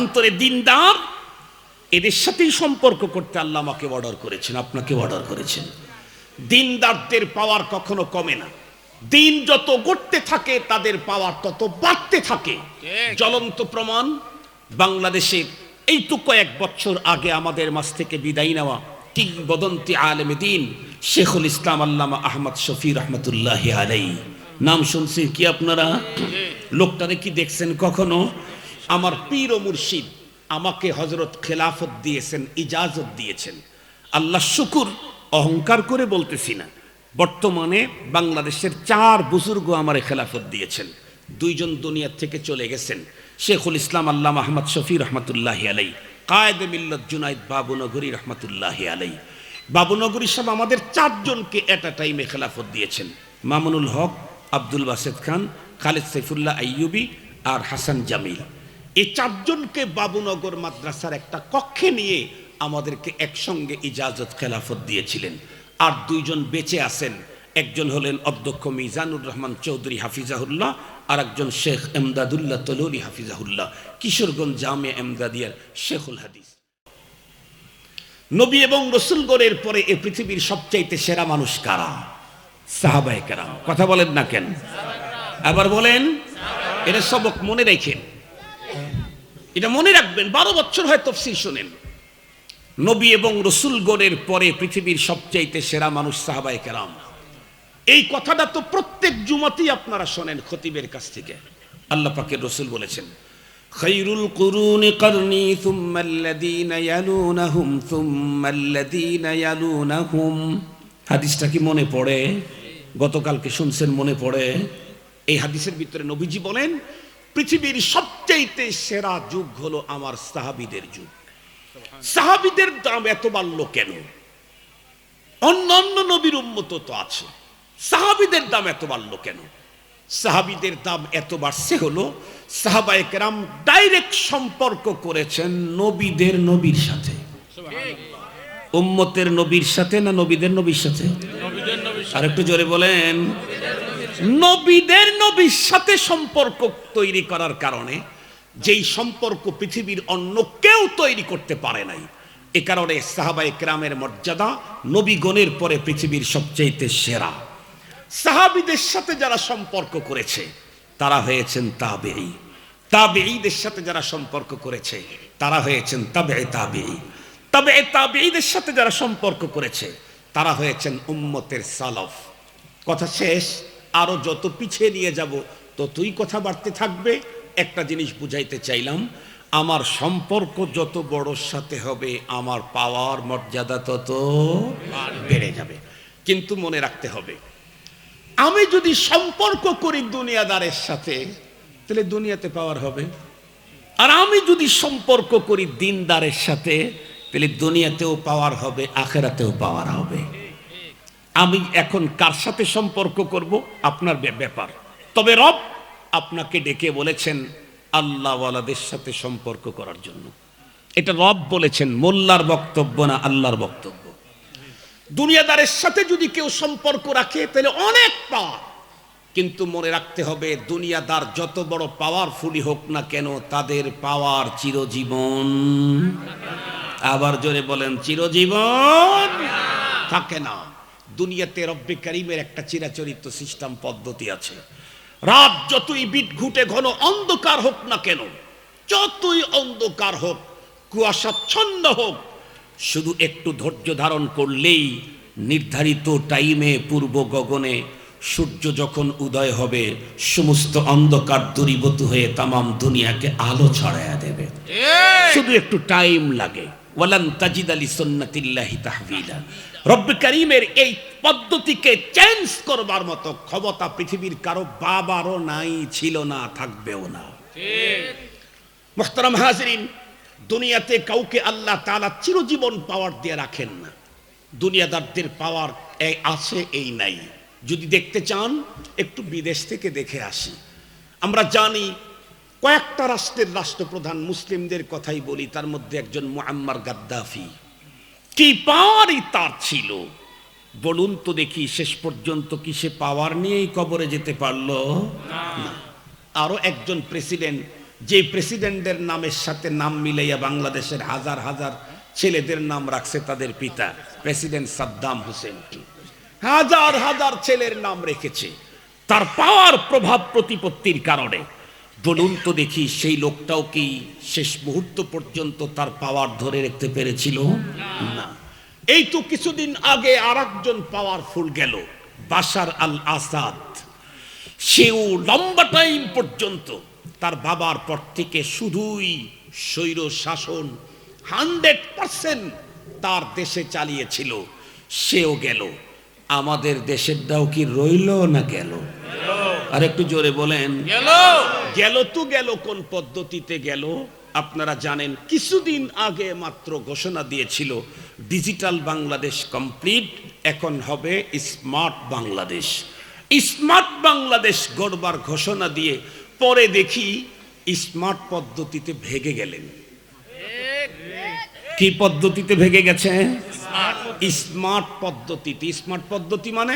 পক্ষান্তরে দিনদার এদের সাথেই সম্পর্ক করতে আল্লাহ আমাকে অর্ডার করেছেন, আপনাকে অর্ডার করেছেন। দিনদারদের পাওয়ার কখনো কমে না, দিন যত গড়তে থাকে তাদের পাওয়ার তত বাড়তে থাকে। জ্বলন্ত প্রমাণ বাংলাদেশের এই তো কয়েক বছর আগে আমাদের মাঝ থেকে বিদায় নেওয়া কিংবদন্তি আলেমে দিন শেখুল ইসলাম আল্লামা আহমদ শফি রহমতুল্লাহি আলাইহি, নাম শুনছেন কি আপনারা? লোকটারে কি দেখছেন কখনো? আমার পীর ও মুর্শিদ আমাকে হযরত খেলাফত দিয়েছেন, ইজাজত দিয়েছেন। আল্লাহ শুকুর, অহংকার করে বলতেছি না। বর্তমানে বাংলাদেশের 4 বুজুর্গ আমারে খেলাফত দিয়েছেন। 2 জন দুনিয়া থেকে চলে গেছেন, শেখুল ইসলাম আল্লামা আহমদ শফি রহমতুল্লাহি আলাইহি, কায়েদে মিল্লাত জুনাইদ বাবুনগরী রহমতুল্লাহি আলাইহি। বাবুনগরী সাহেব আমাদের 4 জনকে এট আ টাইমে খেলাফত দিয়েছেন। মামুনুল হক, আব্দুল বাসেদ খান, খালেদ সাইফুল্লাহ আইয়ুবী আর হাসান জামিল। এই 4 জনকে বাবুনগর মাদ্রাসার একটা কক্ষে নিয়ে আমাদেরকে একসঙ্গে ইজাজত খেলাফত দিয়েছিলেন। আর 2 জন বেঁচে আছেন, একজন হলেন অধ্যক্ষ মিজানুর রহমান চৌধুরী হাফিজাহুল্লাহ, আর একজন শেখ এমদাদুল্লাহ তলুলি হাফিজাহুল্লাহ, কিশোরগঞ্জ জামিয়া এমদাদিয়ার শেখুল হাদিস। নবী এবং রসুলগণের পরে এই পৃথিবীর সবচাইতে সেরা মানুষ কারা? সাহাবায়ে কেরাম। কথা বলেন না কেন? আবার বলেন। এটা সবক মনে রাখেন, এটা মনে রাখবেন। 12 বছর হয় তাফসীর শুনেন। নবী এবং রসুলগণের পরে পৃথিবীর সবচাইতে সেরা মানুষ সাহাবায়ে কেরাম। এই কথাটা তো প্রত্যেক জুমাতেই আপনারা শোনেন খতিবের কাছ থেকে। আল্লাহ পাকের রসুল বলেছেন, খায়রুল কুরুনি করনি সুম্মাল্লাযীনা ইয়ালুনাহুম সুম্মাল্লাযীনা ইয়ালুনাহুম। হাদিসটা কি মনে পড়ে? গতকালকে শুনছেন, মনে পড়ে? এই হাদিসের ভিতরে নবীজি বলেন পৃথিবীর সবচাইতে সেরা যুগ হলো আমার সাহাবীদের যুগ। সাহাবীদের দাম এত বাড়লো কেন? অন্যান্য নবীর উম্মত তো আছে, সাহাবীদের দাম এত বাড়লো কেন? সাহাবীদের দাম এত বাড়ছে হলো সাহাবায়ে কেরাম ডাইরেক্ট সম্পর্ক করেছেন নবীদের নবীর সাথে। উম্মতের নবীর সাথে না নবীদের নবীর সাথে? আর একটু জোরে বলেন। নবীদের নবীর সাথে সম্পর্ক তৈরি করার কারণে যেই সম্পর্ক পৃথিবীর অন্য কেউ তৈরি করতে পারে নাই, এ কারণে সাহাবায়ে কেরামের মর্যাদা নবীগণের পরে পৃথিবীর সবচেয়ে সেরা। সাহাবীদের সাথে যারা সম্পর্ক করেছে তারা হয়েছেন তাবেঈ, তাবেঈদের সাথে যারা সম্পর্ক করেছে তারা হয়েছেন তাবেঈ তাবেঈ, তাবেঈ তাবেঈদের সাথে যারা সম্পর্ক করেছে তারা হয়েছেন উম্মতের সালাফ। কথা শেষ। আরো যত পিছিয়ে নিয়ে যাব ততই কথা বাড়তে থাকবে। একটা জিনিস বুঝাইতে চাইলাম, আমার সম্পর্ক যত বড়র সাথে হবে আমার পাওয়ার মর্যাদা তত বেড়ে যাবে। কিন্তু মনে রাখতে হবে, আমি যদি সম্পর্ক করি দুনিয়াদারের সাথে তাহলে দুনিয়াতে পাওয়ার হবে, আর আমি যদি সম্পর্ক করি দিনদারের সাথে তাহলে দুনিয়াতেও পাওয়ার হবে, আখিরাতেও পাওয়ার হবে। আমি এখন কার সাথে সম্পর্ক করব আপনার ব্যাপার, তবে রব আপনাকে ডেকে বলেছেন আল্লাহওয়ালাদের সাথে সম্পর্ক করার জন্য। এটা রব বলেছেন, মোল্লার বক্তব্য না, আল্লাহর বক্তব্য। দুনিয়াদারের সাথে যদি কেউ সম্পর্ক রাখে তাহলে অনেক পাওয়ার, কিন্তু মনে রাখতে হবে দুনিয়াদার যত বড় পাওয়ারফুলি হোক না কেন তাদের পাওয়ার চিরজীবন। আবার জোরে বলেন, চিরজীবন থাকে না। দুনিয়াতে রব্বে কারীমের একটা চিরাচরিত সিস্টেম পদ্ধতি আছে। রাত যতই বিটঘুটে ঘন অন্ধকার হোক না কেন, যতই অন্ধকার হোক, কুয়াশাচ্ছন্ন হোক, শুধু একটু ধৈর্য ধারণ করলেই নির্ধারিত টাইমে পূর্ব গগনে সূর্য যখন উদয় হবে সমস্ত অন্ধকার দূরীভূত হয়ে তামাম দুনিয়াকে আলো ছড়ায়া দেবে। শুধু একটু টাইম লাগে। ওয়ালান তাজিদা লিসুন্নাতিল্লাহি তাহবিলা। রব্বে কারীমের এই পদ্ধতিকে চেঞ্জ করবার মতো ক্ষমতা পৃথিবীর কারো বাবারও নাই, ছিল না, থাকবেও না। মুহতারাম হাজিরিন, দুনিয়াতে কাউকে আল্লাহ তাআলা চিরজীবন পাওয়ার দিয়ে রাখেন না। দুনিয়াদারদের পাওয়ার এই আছে, এই নাই। যদি দেখতে চান একটু বিদেশ থেকে দেখে আসি। আমরা জানি কয়েকটা রাষ্ট্রের রাষ্ট্রপ্রধান, মুসলিমদের কথাই বলি, তার মধ্যে একজন মুআম্মার গাদ্দাফি। কি পাওয়ারই তার ছিল বলুন তো দেখি, শেষ পর্যন্ত কি সে পাওয়ার নিয়েই কবরে যেতে পারলো না? আরো একজন প্রেসিডেন্ট যে প্রেসিডেন্টের নামের সাথে নাম মিলাইয়া বাংলাদেশের হাজার হাজার ছেলেদের নাম রাখছে তাদের পিতা প্রেসিডেন্ট সাদ্দাম হোসেন, হাজার হাজার ছেলের নাম রেখেছে তার পাওয়ার প্রভাব প্রতিপত্তির কারণে। বলুন তো দেখি সেই লোকটাও কি শেষ মুহূর্ত পর্যন্ত তার পাওয়ার ধরে রাখতে পেরেছিল? না। এই তো কিছুদিন আগে আরেকজন পাওয়ারফুল গেল, বাশার আল আসাদ। সেও লম্বা টাইম পর্যন্ত তার বাবার পর থেকে শুধুই স্বৈর শাসন 100% তার দেশে চালিয়েছিল। সেও গেল, আমাদের দেশেরটাও কি রইল না গেল? আর একটু জোরে বলেন গেল। গেল তো গেল কোন পদ্ধতিতে গেল আপনারা জানেন। কিছুদিন আগে মাত্র ঘোষণা দিয়েছিল ডিজিটাল বাংলাদেশ কমপ্লিট, এখন হবে স্মার্ট বাংলাদেশ। স্মার্ট বাংলাদেশ গড়বার ঘোষণা দিয়ে পরে দেখি স্মার্ট পদ্ধতিতে ভেগে গেলেন। কি পদ্ধতিতে ভেগে গেছে? স্মার্ট পদ্ধতিতে। স্মার্ট পদ্ধতি মানে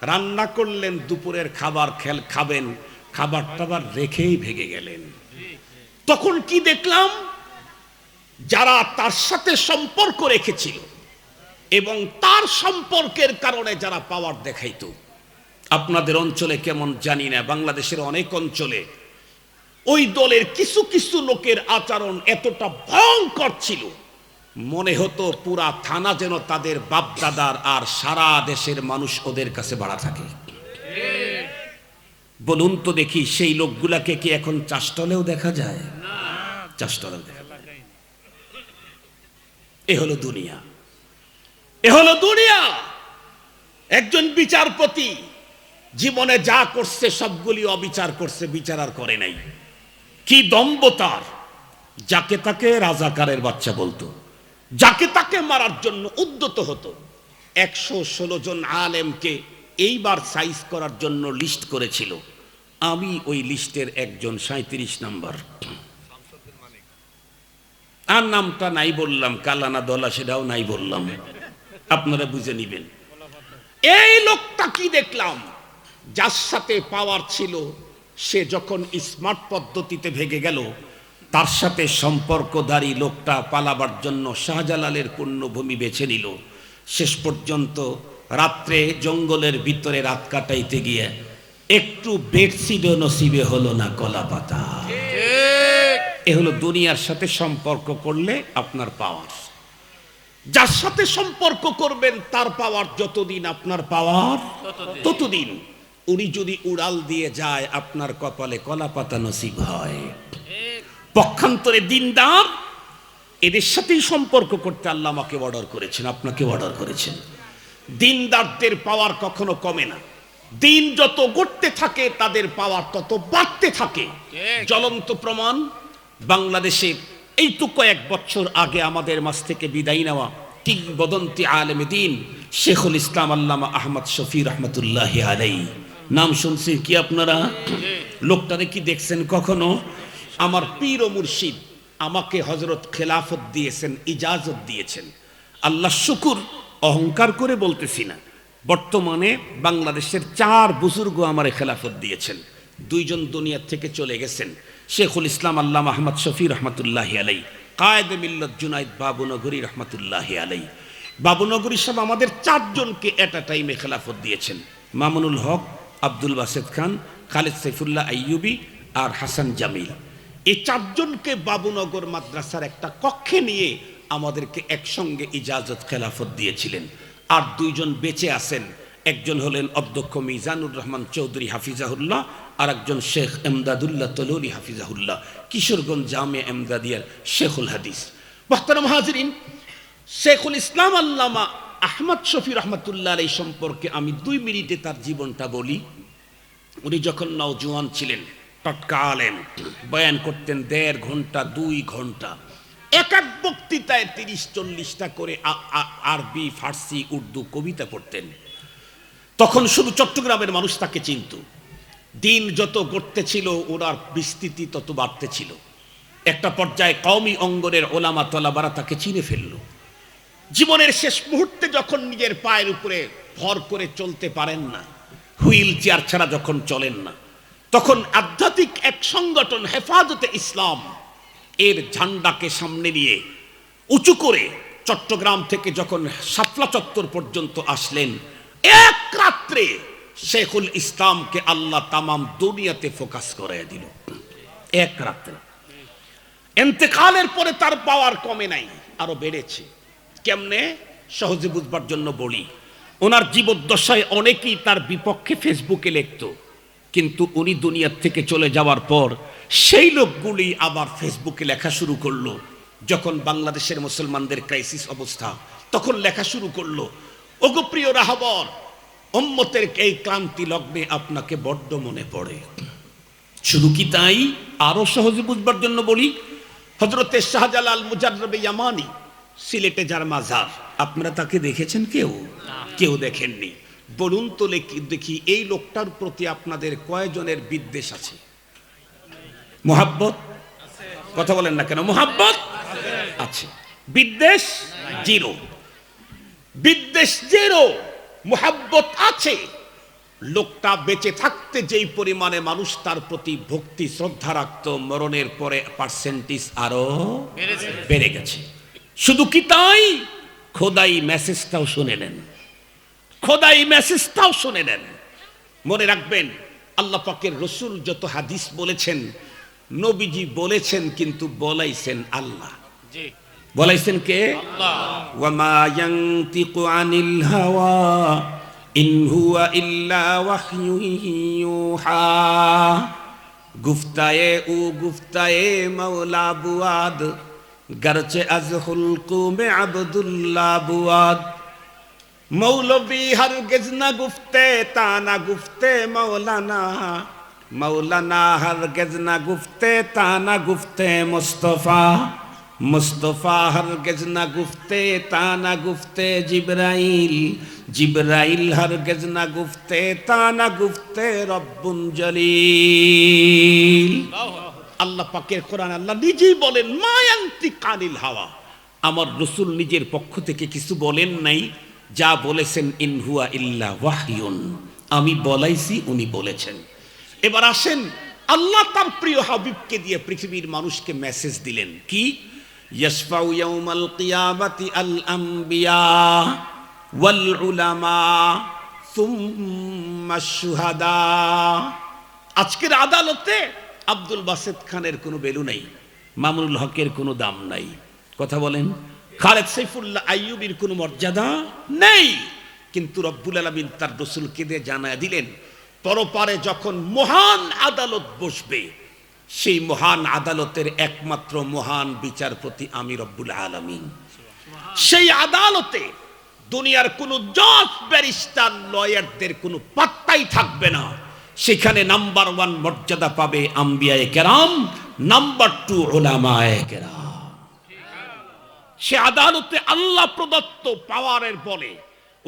রান্না করলেন, দুপুরের খাবার খাবেন, খাবার টাবার রেখেই ভেগে গেলেন। তখন কি দেখলাম, যারা তার সাথে সম্পর্ক রেখেছিল এবং তার সম্পর্কের কারণে যারা পাওয়ার দেখাইতো, আপনাদের অঞ্চলে কেমন জানি না, বাংলাদেশের অনেক অঞ্চলে ওই দলের কিছু কিছু লোকের আচরণ এতটা ভয়ঙ্কর ছিল, মনে হতো পুরা থানা যেন তাদের বাপদাদার, আর সারা দেশের মানুষ ওদের কাছে বাড়া থাকে। বলুন তো দেখি সেই লোকগুলাকে কি এখন চাষটলেও দেখা যায়? চাষটলেও দেখা যায়। এ হলো দুনিয়া, এ হলো দুনিয়া। একজন বিচারপতি জীবনে যা করছে সবগুলি অবিচার করছে, বিচার আর করে নাই। কি দম্ভ তার! যাকে তাকে রাজাকারের বাচ্চা বলতো, যাকে তাকে মারার জন্য উদ্যত হতো। 116 জন আলেমকে এইবার সাইজ করার জন্য লিস্ট করেছিল, আমি ওই লিস্টের একজন, 37 নাম্বার। আর নামটা নাই বললাম, কালানা দলা সেটাও নাই বললাম, আপনারা বুঝে নিবেন। এই লোকটা কি দেখলাম, যার সাথে পাওয়ার ছিল সে যখন স্মার্ট পদ্ধতিতে ভেগে গেল, তার সাথে সম্পর্কধারী লোকটা পালাবার জন্য শাহজালালের পুণ্যভূমি বেছে নিল। শেষ পর্যন্ত রাত্রে জঙ্গলের ভিতরে রাত কাটাইতে গিয়ে একটু বেডশিটও নসিবে হলো না, কলা পাতা। এ হলো দুনিয়ার সাথে সম্পর্ক করলে আপনার পাওয়ার। যার সাথে সম্পর্ক করবেন তার পাওয়ার যতদিন, আপনার পাওয়ার ততদিন। উনি যদি উড়াল দিয়ে যায়, আপনার কপালে কলা পাতা নসিব হয়। পক্ষান্তরে দিনদার, এদের সাথেই সম্পর্ক করতে আল্লাহ আমাকে অর্ডার করেছেন, আপনাকে অর্ডার করেছেন। দিনদারদের পাওয়ার কখনো কমে না, দিন যত গড়তে থাকে তাদের পাওয়ার তত বাড়তে থাকে। জ্বলন্ত প্রমাণ, বাংলাদেশে এই তো কয়েক বছর আগে আমাদের মাঝ থেকে বিদায় নেওয়া কিংবদন্তি আলেম দ্বীন শেখুল ইসলাম আল্লামা আহমদ শফি রহমতুল্লাহি আলাইহি, নাম শুনছেন কি আপনারা? লোকটারে কি দেখছেন কখনো? আমার পীর ও মুর্শিদ আমাকে হযরত খেলাফত দিয়েছেন, ইজাজত দিয়েছেন। আল্লাহ শুকুর, অহংকার করে বলতেছি না, বর্তমানে বাংলাদেশের 4 বুজুর্গ আমারে খেলাফত দিয়েছেন। 2 জন দুনিয়া থেকে চলে গেছেন, শেখুল ইসলাম আল্লামা আহমদ শফি রহমতুল্লাহি আলাইহি, কায়েদে মিল্লাত জুনাইদ বাবুনগরী রহমতুল্লাহি আলাইহি। বাবুনগরী সাহেব আমাদের 4 জনকে এট আ টাইমে খেলাফত দিয়েছেন, মামুনুল হক, আব্দুল বাসেদ খান, খালেদ সাইফুল্লাহ আইয়ুবী আর হাসান জামিল। এই 4 জনকে বাবুনগর মাদ্রাসার একটা কক্ষে নিয়ে আমাদেরকে একসঙ্গে ইজাজত খেলাফত দিয়েছিলেন। আর 2 জন বেঁচে আছেন, একজন হলেন অধ্যক্ষ মিজানুর রহমান চৌধুরী হাফিজাহুল্লাহ, আর একজন শেখ এমদাদুল্লাহ তলুরি হাফিজাহুল্লাহ, কিশোরগঞ্জ জামিয়া এমদাদিয়ার শেখুল হাদিস। মুহতারাম হাজিরিন, শেখুল ইসলাম আল্লামা আহমদ শফি রহমতুল্লাহ আলাইহি সম্পর্কে আমি 2 মিনিটে তার জীবনটা বলি। উনি যখন নওজোয়ান ছিলেন, টটকা আলেম, বয়ান করতেন 1.5 ঘন্টা 2 ঘন্টা, এক এক বক্তৃতায় 30-40টা করে আরবি, ফার্সি, উর্দু কবিতা পড়তেন। তখন শুধু চট্টগ্রামের মানুষ তাকে চিনত। দিন যত গড়তে ছিল ওনার বিস্তৃতি তত বাড়তে ছিল। একটা পর্যায়ে কওমি অঙ্গনের ওলামা তলাবারা তাকে চিনে ফেলল। জীবনের শেষ মুহূর্তে যখন নিজের পায়ের উপরে ভর করে চলতে পারেন না, হুইল চেয়ার ছাড়া যখন চলেন না, তখন আধ্যাত্মিক এক সংগঠন হেফাজতে ইসলাম এর ঝান্ডাকে সামনে নিয়ে উঁচু করে চট্টগ্রাম থেকে যখন শাপলা চত্বর পর্যন্ত আসলেন, এক রাত্রে শেখুল ইসলামকে আল্লাহ তামাম দুনিয়াতে ফোকাস করে দিল। এক রাত্রে। ইন্তেকালের পরে তার পাওয়ার কমে নাই, আরো বেড়েছে। কেমনে? সহজে বুঝবার জন্য বলি, ওনার জীবদ্দশায় অনেকেই তার বিপক্ষে ফেসবুকে লিখত, কিন্তু উনি দুনিয়ার থেকে চলে যাওয়ার পর সেই লোকগুলি আবার ফেসবুকে লেখা শুরু করলো। যখন বাংলাদেশের মুসলমানদের ক্রাইসিস অবস্থা, তখন লেখা শুরু করলো, ওগো প্রিয় রাহবর, উম্মতের এই ক্লান্তি লগ্নে আপনাকে বড্ড মনে পড়ে। শুধু কি তাই? আরো সহজে বুঝবার জন্য বলি, হযরতে শাহজালাল মুজাররবে ইয়ামানি সিলেটে যার মাজার, আপনারা তাকে দেখেছেন? কেউ দেখেননি। বলুন তো দেখি, এই লোকটার প্রতি আপনাদের কয়জনের বিদ্বেষ আছে? মুহাব্বত? কথা বলেন না কেন? মুহাব্বত আছে, বিদ্বেষ জিরো। বিদ্বেষ জিরো, মুহাব্বত আছে। লোকটা বেঁচে থাকতে যেই পরিমাণে মানুষ তার প্রতি ভক্তি শ্রদ্ধা রাখত, মরণের পরে পার্সেন্টেজ আরো বেড়ে গেছে। শুধু কি তাই? খোদাই মেসেজটাও শুনে নেন, খোদাই মেসেজটাও শুনে নেন। মনে রাখবেন, আল্লাহ পাকের রসুল যত হাদিস বলেছেন, নবীজি বলেছেন, কিন্তু বলাইছেন আল্লাহ। বলাইছেন কে? আল্লাহ। ওয়ামা ইয়ানতিকু আনিল হাওয়া ইন হুয়া ইল্লা ওয়াহয়ুন ইউহা। গুফতায়ে ও গুফতায়ে মাওলা বুয়াদ, গরচে আজ হুলকু মে আব্দুল্লাহ বুয়াদ। মৌলবী হরগিজ না গুফতে তানা গুফতে মৌলানা, মৌলানা হরগিজ না গুফতে তানা গুফতে মুস্তফা, মুস্তফা হরগিজ না গুফতে তানা গুফতে জিবরাইল, জিবরাইল হরগিজ না গুফতে তানা গুফতে রব্বুন জলিল। আল্লাহ পাকের কোরআন আল্লাহ নিজেই বলেন, মা ইয়ানতিকু আনিল হাওয়া। আমার রাসূল নিজের পক্ষ থেকে কিছু বলেন নাই, যা বলেছেন ইন হুয়া ইল্লা ওয়াহয়ুন, আমি বলাইছি, উনি বলেছেন। এবার আসেন, আল্লাহ তার প্রিয় হাবিবকে দিয়ে পৃথিবীর মানুষকে মেসেজ দিলেন কি? ইয়াশফাউ ইয়াউমাল কিয়ামাতি আল আমবিয়া ওয়াল উলামা সুম্মা শুহাদা। আজকের আদালতে আব্দুল বাসেত খানের কোনো ভ্যালু নাই, মামুনুল হকের কোনো দাম নাই। কথা বলেন? খালেদ সাইফুল্লাহ আইয়ুবীর কোনো মর্যাদা নেই। কিন্তু রব্বুল আলামিন তার রাসূলকে দিয়ে জানায় দিলেন, পরপারে যখন মহান আদালত বসবে, সেই মহান আদালতের একমাত্র মহান বিচারপতি আমি রব্বুল আলামিন। সেই আদালতে দুনিয়ার কোনো জজ, ব্যারিস্টার, লয়ারদের কোনো পাত্তাই থাকবে না। সেখানে নাম্বার 1 মর্যাদা পাবে আম্বিয়ায়ে কেরাম, নাম্বার 2 উলামায়ে কেরাম। সে আদালতে আল্লাহ প্রদত্ত পাওয়ারের বলে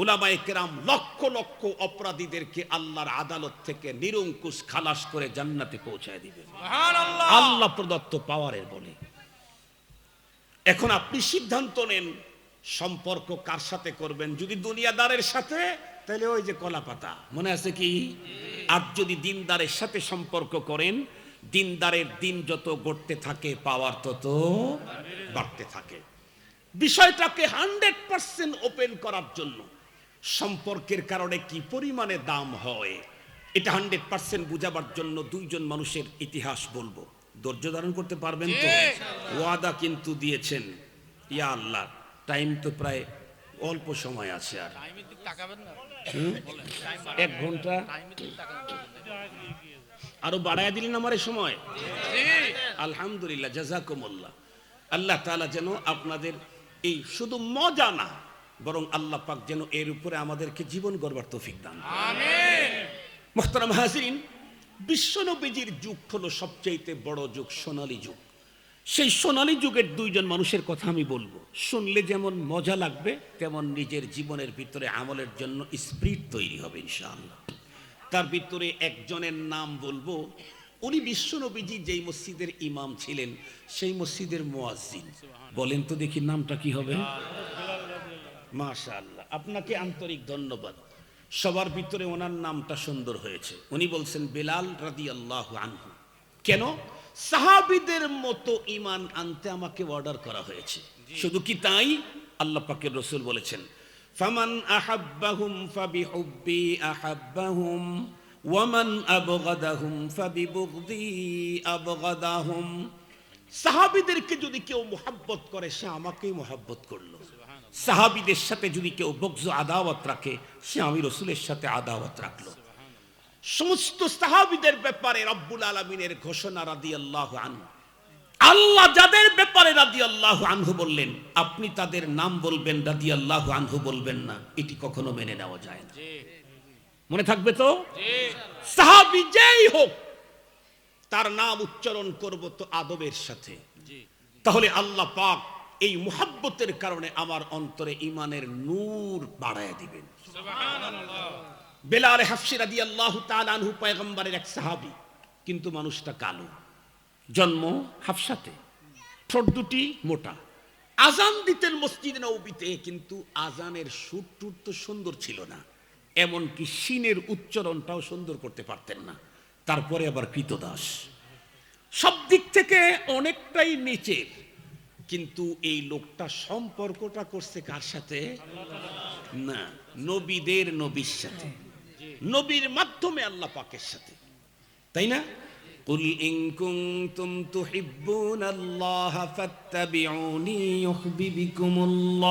উলামায়ে কেরাম লক্ষ লক্ষ অপরাধীদেরকে আল্লাহর আদালত থেকে নিরঙ্কুশ খালাস করে জান্নাতে পৌঁছায় দিবেন, সুবহানাল্লাহ। আল্লাহ প্রদত্ত পাওয়ারের বলে। এখন আপনি সিদ্ধান্ত নেন, সম্পর্ক কার সাথে করবেন। যদি দুনিয়াদারের সাথে, তাহলে ওই যে কলা পাতা, মনে আছে কি? আর যদি দিনদারের সাথে সম্পর্ক করেন, দিনদারের দিন যত গড়তে থাকে, পাওয়ার তত বাড়তে থাকে। বিষয়টাকে 100% ওপেন করার জন্য, সম্পর্কের কারণে কি পরিমাণে দাম হয়, এটা 100% বুঝাবার জন্য দুইজন মানুষের ইতিহাস বলবো। ধৈর্য ধারণ করতে পারবেন তো? ওয়াদা কিন্তু দিয়েছেন। ইয়া আল্লাহ, টাইম তো প্রায় অল্প সময় আছে, আর 1 ঘন্টা আরো বাড়ায় দিলেন আমার এই সময়। আলহামদুলিল্লাহ, জাযাকুমুল্লাহ। আল্লাহ তাআলা যেন আপনাদের এই শুধু মজা না, বরং আল্লাহ পাক যেন এর উপরে আমাদেরকে জীবন গড়বার তৌফিক দান, আমিন। মুহতারাম হাজিরিন, বিশ্বনবীজির যুগ হলো সবচেয়ে বড় যুগ, সোনালী যুগ। সেই সোনালী যুগের দুইজন মানুষের কথা আমি বলবো। শুনলে যেমন মজা লাগবে, তেমন নিজের জীবনের ভিতরে আমলের জন্য স্পিরিট তৈরি হবে ইনশাআল্লাহ। তার ভিতরে একজনের নাম বলবো, উনি বিশ্বনবীজি যেই মসজিদের ইমাম ছিলেন, সেই মসজিদের মুয়াজ্জিন। বলেন তো দেখি নামটা কি হবে? মাশাআল্লাহ, আপনাকে আন্তরিক ধন্যবাদ। সবার ভিতরে ওনার নামটা সুন্দর হয়েছে। উনি বলছেন বেলাল রাদিয়াল্লাহু আনহু। কেন? সাহাবীদের মতো ঈমান আনতে আমাকে অর্ডার করা হয়েছে। শুধু কি তাই? আল্লাহ পাকের রাসূল বলেছেন, ফামান আহাব্বাহুম ফাবিহুব্বি আহাব্বাহুম ওয়ামান আবগাদাহুম ফাবিবুগদি আবগাদাহুম। সাহাবীদেরকে যদি কেউ মুহাব্বত করে সে আমাকেই মুহাব্বত করলো। সাহাবীদের সাথে যদি কেউ বগজ আদাওয়াত রাখে সে আমি রাসূলের সাথে আদাওয়াত রাখলো। সমস্ত সাহাবীদের ব্যাপারে রব্বুল আলামিনের ঘোষণা রাদিয়াল্লাহু আনহু। আল্লাহ যাদের ব্যাপারে রাদিয়াল্লাহু আনহু বললেন, আপনি তাদের নাম বলবেন, রাদিয়াল্লাহু আনহু বলবেন না, এটি কখনো মেনে নেওয়া যায় না। মনে থাকবে তো? সাহাবী যেই হোক তার নাম উচ্চারণ করব তো আদবের সাথে। তাহলে আল্লাহ পাক এই মুহাব্বতের কারণে আমার অন্তরে ঈমানের নূর বাড়ায় দিবেন। সুবহানাল্লাহ। বেলাল হাফসি রাদিয়াল্লাহু তাআলা আনহু পয়গম্বরের এক সাহাবী, কিন্তু মানুষটা কালো, জন্ম হাফসাতে, ঠোঁট দুটি মোটা। আজান দিতেন মসজিদে নববীতে, কিন্তু আজানের সুর টুর তো সুন্দর ছিল না, এমনকি শিনের উচ্চারণটাও সুন্দর করতে পারতেন না। তারপরে আবার কৃতদাস, সব দিক থেকে অনেকটাই নিচের, কিন্তু এই লোকটা সম্পর্কটা করছে কার সাথে? না, নবীদের নবীর সাথে, নবীর মাধ্যমে আল্লাহ পাকের সাথে, তাই না? কুল ইন কুনতুম তুহিব্বুনাল্লাহা ফাত্তাবিউনি ইউহিব্বুকুমুল্লাহ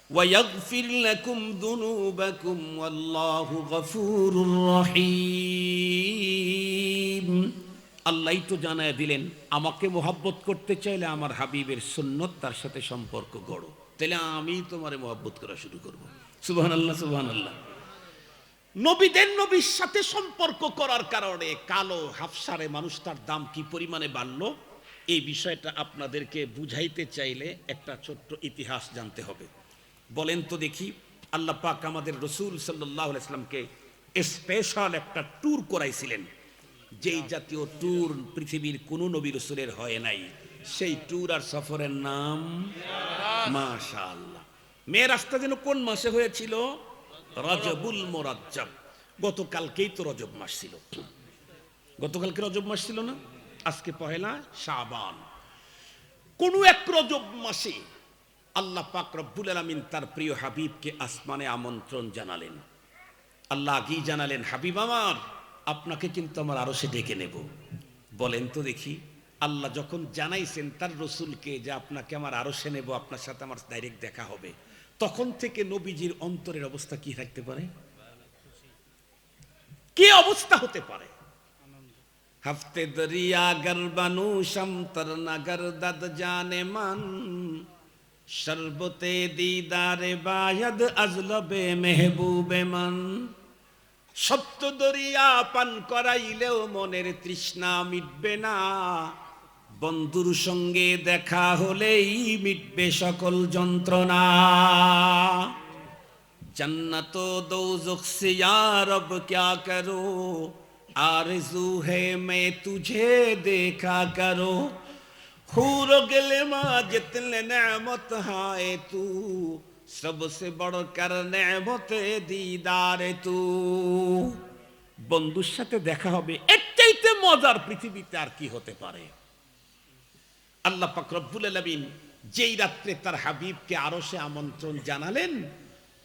ওয়া ইয়াগফির লাকুম যুনুবাকুম ওয়াল্লাহু গফুরুর রহিম। আল্লাহই তো জানায় দিলেন, আমাকে মোহাব্বত করতে চাইলে আমার হাবিবের সুন্নত, তার সাথে সম্পর্ক গড়ো, তাহলে আমি তোমারে মোহাব্বত করা শুরু করব। সুবহানাল্লাহ, সুবহানাল্লাহ। নবীদের নবীর সাথে সম্পর্ক করার কারণে কালো হাফসারে মানুষটার দাম কি পরিমাণে বাড়লো, এই বিষয়টা আপনাদেরকে বুঝাইতে চাইলে একটা ছোট্ট ইতিহাস জানতে হবে। বলেন তো দেখি, আল্লাহ পাক আমাদের রাসূল সাল্লাল্লাহু আলাইহি ওয়াসাল্লামকে স্পেশাল একটা ট্যুর করাইছিলেন, যেই জাতীয় ট্যুর পৃথিবীর কোনো নবী রাসূলের হয় নাই। সেই ট্যুর আর সফরের নাম মাশাআল্লাহ। মেরাজটা যেন কোন মাসে হয়েছিল? রজবুল মুরাজ্জাব। গতকালকেই তো রজব মাস ছিল, গতকালকে রজব মাস ছিল না? আজকে পহেলা শাবান। কোন এক রজব মাসে আল্লাহ পাক রব্বুল আলামিন তার প্রিয় হাবিবকে আসমানে আমন্ত্রণ জানালেন। আল্লাহ আগেই জানালেন, হাবিব আমার, আপনাকে কিন্তু আমার আরশে ডেকে নেব। বলেন তো দেখি, আল্লাহ যখন জানাইছেন তার রসুলকে যে আপনাকে আমার আরশে নেব, আপনার সাথে আমার ডাইরেক্ট দেখা হবে, তখন থেকে নবীজির অন্তরের অবস্থা কি থাকতে পারে? কি অবস্থা হতে পারে? হফতে দরিয়া গরবানু শামতর নগর দদ জানে মান শরবতে দিদারে বায়দ আজলবে মেহবুবে মান। সপ্ত দরিয়া পান করাইলেও মনের তৃষ্ণা মিটবে না, বন্ধুর সঙ্গে দেখা হলেই মিটবে সকল যন্ত্রণা। जन्नत दोज़ख से या रब क्या करो, आरज़ू है मैं तुझे देखा करो, हूर गिलमा जितने नेमत हाय तू, सबसे बढ़कर नेमत दीदार तू। বন্ধুর সাথে দেখা হবে, এর চাইতে মজার পৃথিবীতে আর কি হতে পারে? আল্লাহ পাক রব্বুল আলামিন যেই রাত্রে তার হাবিবকে আরশে আমন্ত্রণ জানালেন,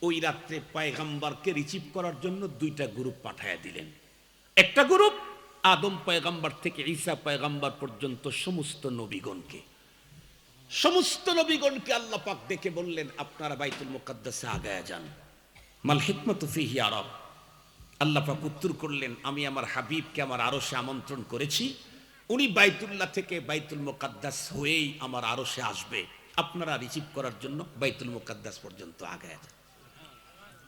ওই রাত্রে পয়গম্বরকে রিসিভ করার জন্য দুইটা গ্রুপ পাঠায়া দিলেন। একটা গ্রুপ আদম পয়গম্বর থেকে ঈসা পয়গম্বর পর্যন্ত সমস্ত নবীগণকে, সমস্ত নবীগণকে আল্লাহ পাক ডেকে বললেন, আপনারা বাইতুল মুকাদ্দাসে আগায়া যান। মাল হিকমাতু ফিহি আরব। আল্লাহ পাক উত্তর করলেন, আমি আমার হাবিবকে আমার আরশে আমন্ত্রণ করেছি, উনি বাইতুল্লাহ থেকে বাইতুল মুকাদ্দাস হয়েই আমার আরশে আসবে, আপনারা রিসিভ করার জন্য বাইতুল মুকাদ্দাস পর্যন্ত আগায়া যান।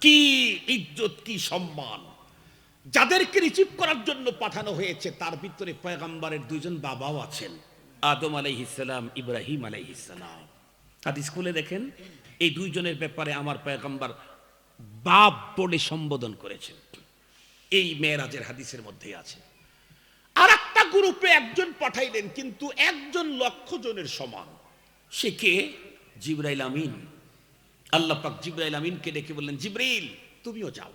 কি ইজ্জত, কি সম্মান! যাদেরকে রিসিভ করার জন্য পাঠানো হয়েছে তার ভিতরে পয়গম্বরের দুইজন বাবাও আছেন, আদম আলাইহিস সালাম, ইব্রাহিম আলাইহিস সালাম। হাদিস খুলে দেখেন, এই দুইজনের ব্যাপারে আমার পয়গম্বর বাপ বলে সম্বোধন করেছেন। এই মেরাজের হাদিসের মধ্যে আছে। আর একটা গ্রুপে একজন পাঠাইলেন, কিন্তু একজন লক্ষ জনের সমান। সে কে? জিবরাইল আমিন। আল্লাহ পাক জিবরাইল আমিনকে ডেকে বললেন, জিবরিল, তুমিও যাও,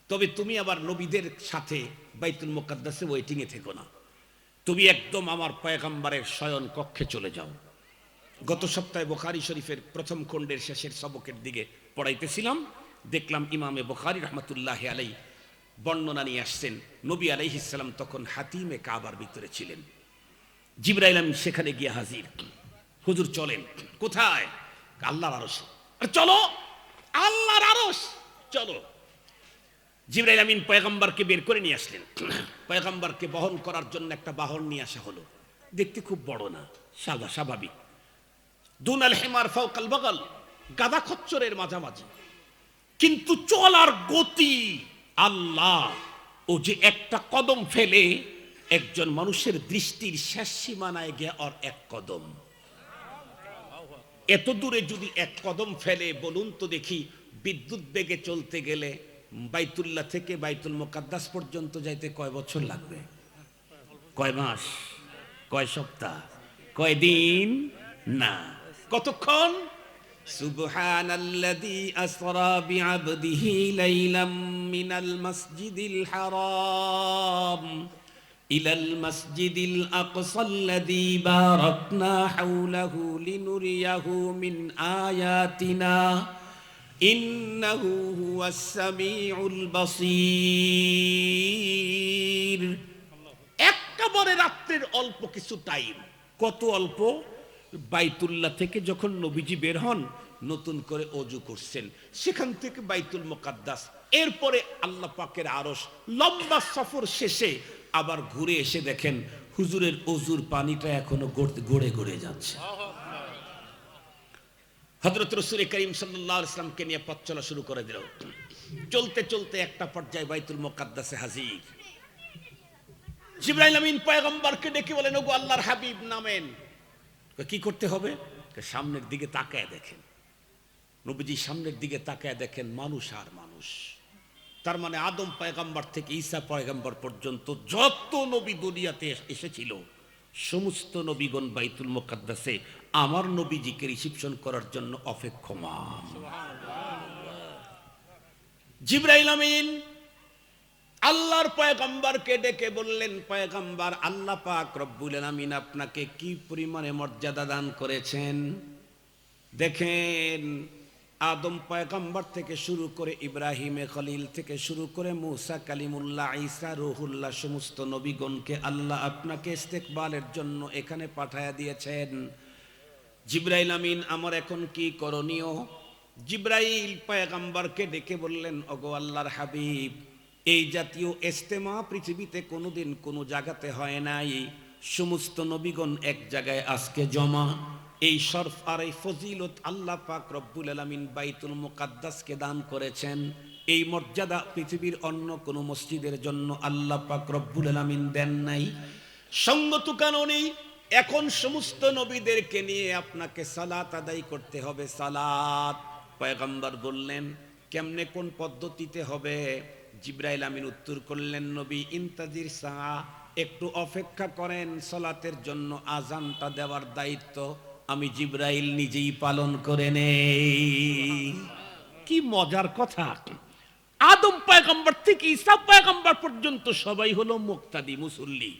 তবে তুমি আবার নবীদের সাথে বাইতুল মুকাদ্দাসে ওয়েটিংয়ে থেকো না, তুমি একদম আমার পয়গম্বরের শয়ন কক্ষে চলে যাও। গত সপ্তাহে বুখারী শরীফের প্রথম খণ্ডের শেষের সবকের দিকে পড়াইতেছিলাম, দেখলাম ইমামে বুখারী রাহমাতুল্লাহি আলাইহি বর্ণনা নিয়ে আসছেন, নবী আলাইহিস সালাম তখন হাতিমে কাবার ভিতরে ছিলেন। জিবরাইল আমিন সেখানে গিয়ে হাজির। হুজুর চলেন। কোথায়? আল্লাহর আরশ। চলো, আল্লাহর আরশ চলো। জিবরাইল আমিন পয়গম্বরকে বের করে নিয়ে আসলেন। পয়গম্বরকে বহন করার জন্য একটা বাহন নিয়ে আসা হলো। দেখতে খুব বড় না, সাদা, স্বাভাবিক। দুনাল হিমার ফাওকাল বাগাল, গাদা খচ্চরের মাঝামাঝি, কিন্তু চলার গতি আল্লাহ। ও যে একটা কদম ফেলে একজন মানুষের দৃষ্টির শেষ সীমানায় গিয়ে আর এক কদম, এত দূরে যদি এক কদম ফেলে, বলুন তো দেখি বিদ্যুৎ বেগে চলতে গেলে বাইতুল্লাহ থেকে বাইতুল মুকাদ্দাস পর্যন্ত যাইতে কয় বছর লাগবে? কয় মাস? কয় সপ্তাহ? কয় দিন? না, কতক্ষণ? সুবহানাল্লাযী আসরা বিআবদিহি লাইলাম মিনাল মাসজিদিল হারাম ইলাল মাসজিদিল আকসাল্লাযী বারাকনা হাওলাহু লিনুরিয়াহু মিন আয়াতিনা ইন্নাহু হুয়াস সামিউল বাসীর। একেবারে রাত্রের অল্প কিছু টাইম। কত অল্প? বাইতুল্লাহ থেকে যখন নবীজি বের হন, নতুন করে ওযু করছেন, সেখান থেকে বাইতুল মুকাদ্দাস, এরপরে আল্লাহ পাকের আরশ, লম্বা সফর শেষে আবার ঘুরে এসে দেখেন হুজুরের ওযুর পানিটা এখনো গড়ে গড়ে যাচ্ছে। হযরত রাসূল করিম সাল্লাল্লাহু আলাইহি ওয়াসাল্লামকে নিয়ে পথ চলা শুরু করে দিল। চলতে চলতে একটা পর্যায়ে বাইতুল মুকাদ্দাসে হাজির। জিবরাইল আমিন পয়গম্বরকে ডেকে বলেন, ওগো আল্লাহর হাবিব, নামেন। কি করতে হবে? সামনের দিকে তাকায় দেখেন। নবীজি সামনের দিকে তাকায় দেখেন মানুষ আর মানুষ। তার মানে আদম পয়গম্বর থেকে ঈসা পয়গম্বর পর্যন্ত যত নবী দুনিয়াতে এসেছিল, সমস্ত নবীগণ বাইতুল মুকাদ্দাসে আমার নবীজিকে রিসিপশন করার জন্য অপেক্ষমান। জিবরাইল আমিন আল্লাহর পয়গম্বরকে ডেকে বললেন, পয়গম্বর, আল্লাহ পাক রব্বুল আলামিন আপনাকে কি পরিমাণে মর্যাদা দান করেছেন। দেখেন, আদম পয়গম্বর থেকে শুরু করে ইব্রাহিম খলিল থেকে শুরু করে মুসা কালিমুল্লাহ, ঈসা রুহুল্লাহ, সমস্ত নবীগণকে আল্লাহ আপনাকে ইস্তেকবালের জন্য এখানে পাঠায়া দিয়েছেন। জিবরাইল আমিন, আমার এখন কি করণীয়? জিবরাইল পয়গম্বরকে ডেকে বললেন, ওগো আল্লাহর হাবিব, এই জাতীয় ইজতেমা পৃথিবীতে কোনোদিন কোনো জায়গাতে হয় নাই। সমস্ত নবীগণ এক জায়গায় আজকে জমা। এই শরফ আর এই ফজিলত আল্লাহ পাক রব্বুল আলামিন বাইতুল মুকাদ্দাসকে দান করেছেন। এই মর্যাদা পৃথিবীর অন্য কোনো মসজিদের জন্য আল্লাহ পাক রব্বুল আলামিন দেন নাই। সঙ্গত কারণে এখন সমস্ত নবীদেরকে নিয়ে আপনাকে সালাত আদায় করতে হবে। সালাত। পয়গম্বর বললেন, কেমনে, কোন পদ্ধতিতে হবে? জিবরাইল আমিন উত্তর করলেন, নবী, ইন্তাজির সা, একটু অপেক্ষা করেন, সালাতের জন্য আজানটা দেওয়ার দায়িত্ব আমি জিবরাইল নিজেই পালন করে নেই। কি মজার কথা! আদম পয়গম্বর থেকে ঈসা পয়গম্বর পর্যন্ত সবাই হলো মুক্তাদি, মুসল্লি,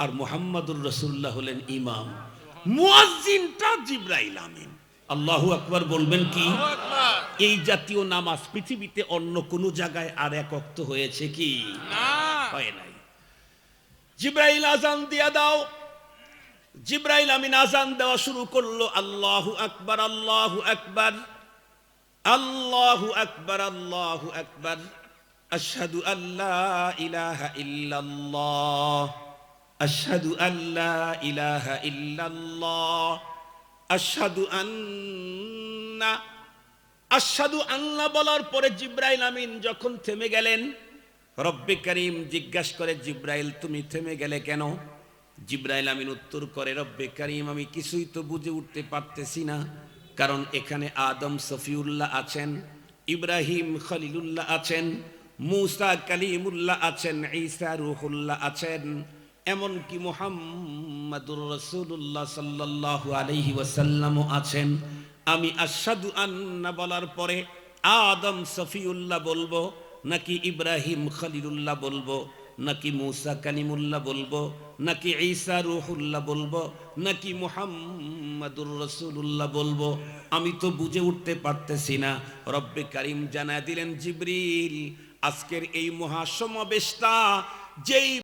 আর মুহাম্মাদুর রাসূলুল্লাহ হলেন ইমাম। মুয়াজ্জিনটা জিবরাইল আমিন। আল্লাহু আকবার বলবেন কি? এই জাতীয় নামাজ পৃথিবীতে অন্য কোন জায়গায় আর এক ওয়াক্ত হয়েছে কি? না, হয় নাই। জিবরাইল আজান দিয়া দাও। জিবরাইল আমিন আজান দেওয়া শুরু করলো। আল্লাহু আকবার, আল্লাহু আকবার, আল্লাহু আকবার, আল্লাহু আকবার, আশহাদু আল্লা ইলাহা ইল্লাল্লাহ, আশহাদু আল্লা ইলাহা ইল্লাল্লাহ, আশহাদু আন্না। আশহাদু আল্লাহ বলার পরে জিবরাইল আমিন যখন থেমে গেলেন, রব্বে করিম জিজ্ঞাসা করে, জিবরাইল তুমি থেমে গেলে কেন? জিবরাইল আমিন উত্তর করে, রব্বে করিম আমি কিছুই তো বুঝে উঠতে পারতেছি না, কারণ এখানে আদম সফিউল্লাহ আছেন, ইব্রাহিম খলিলুল্লাহ আছেন, মুসা কালিমুল্লাহ আছেন, ঈসা রুহুল্লাহ আছেন, এমনকি মুহাম্মাদুর রাসূলুল্লাহ সাল্লাল্লাহু আলাইহি ওয়াসাল্লামও আছেন। আমি আশহাদু আন্না বলার পরে আদম সফিউল্লাহ বলবো, নাকি ইব্রাহিম খলিলুল্লাহ বলবো, নাকি মুসা কালিমুল্লাহ বলবো, নাকি ঈসা রূহুল্লাহ বলবো, নাকি মুহাম্মাদুর রাসূলুল্লাহ বলবো? আমি তো বুঝে উঠতে পারতেছি না। রব্বে কারীম জানায় দিলেন, জিবরিল, আজকের এই মহাসমাবেশটা যেই